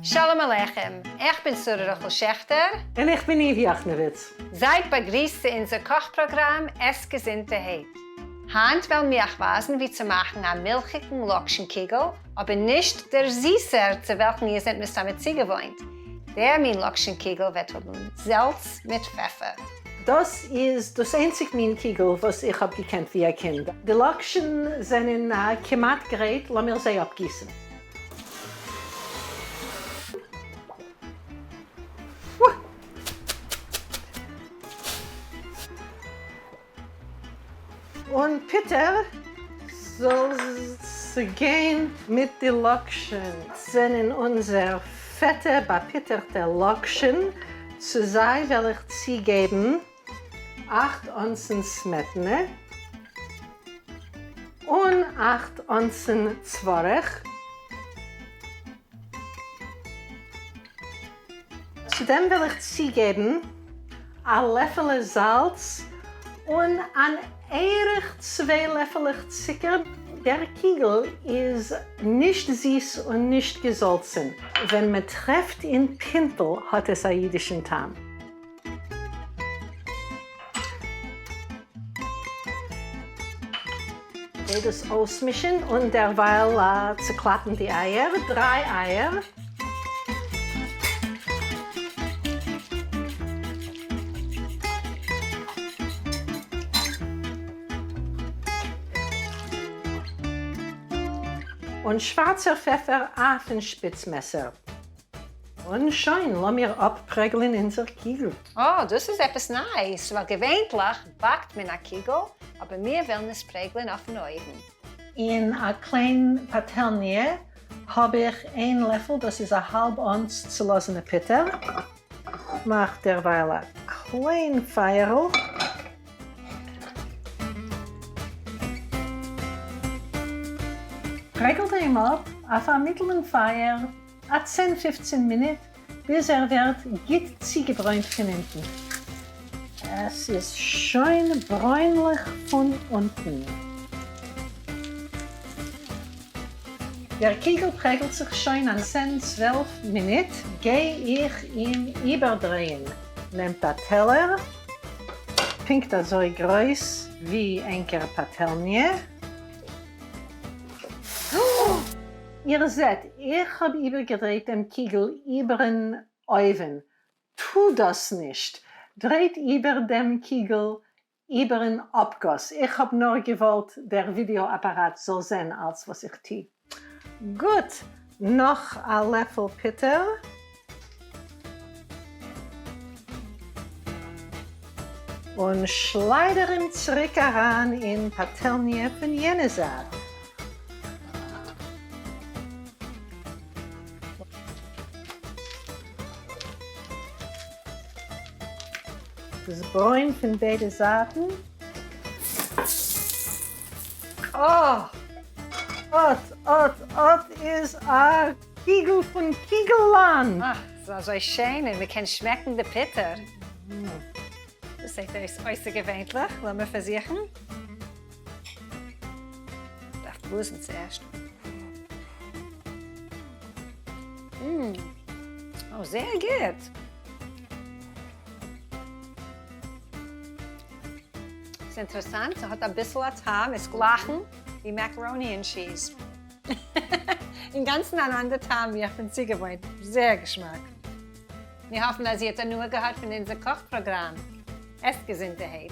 Shalom Aleichem, ich bin Rukhl Schaechter. En ik ben Ivo Jochnowitz. Seid begrüßt in unser Kochprogramm Est Gezunterheyt. Heute wollen wir euch weisen, wie zu machen ein Mילכיקן Kugel, aber nicht der Zisע, zu welchem ihr seid damit Sie gewohnt. Der Kugel wird Salz mit Pfeffer. Das ist das einzige Kugel, was ich habe gekannt wie ein Kind. Die Lokschen sind in kemat gerät, lass mir sie abgießen. Und Peter soll gehen mit den Lokschen. Sind in unser fette, bepitterte Lokschen zu sein, will ich sie geben 8 Onzen Smetane und 8 Onzen Zworch. Zudem will ich sie geben ein Löffel Salz und ein Ehrlich 2 Löffel Zucker. Der Kugel ist nicht süß und nicht gesalzen. Wenn man trifft in Pintel, hat es einen jüdischen Tam. Das ausmischen und derweil zerklappen die Eier. 3 Eier. Und schwarzer Pfeffer auf ein Spitzmesser. Und schön, lass mir abprägeln in unser Kugel. Oh, das ist etwas nice, weil gewöhnlich backt man eine Kugel, aber wir wollen es prägeln auf den Oiven. In einer kleinen Patelnie habe ich 1 Löffel, das ist ein halb Onz zerlassene Peter. Ich mache derweil ein kleines Feuer. Prägelt ihn ab auf einem mittleren Feuer 10-15 Minuten, bis wird gut ziegebräunt von hinten. Es ist schön bräunlich von unten. Der Kugel prägelt sich schön an 10-12 Minuten. Gehe ich ihn überdrehen. Nehmt den Teller, pinkt das so groß wie eine Patelnie. Ihr seht, ich habe übergedreht den Kugel über den Oiven. Tu das nicht. Dreht über den Kugel über den Abguss. Ich habe nur gewollt, der Videoapparat soll sehen, als was ich tue. Gut, noch ein Löffel Peter. Und schleudern zurück heran in Patelnie von jener Seite. Das Bräun von beiden Seiten. Oh! Ot ist ein Kugel von Kugelland. Ach, das ist so schön und wir können schmecken den Peter. Das ist äußerst gewöhnlich. Lassen wir versuchen. Ich darf bloß zuerst. Oh, sehr gut. Das ist interessant, es hat ein bisschen Tam, es gleichen wie Macaroni and Cheese. Im Ganzen ein anderer Tam, wie ich bin sie gewohnt. Sehr Geschmack. Wir hoffen, dass ihr jetzt nur gehört von unserem Kochprogramm. Est Gezunterheyt.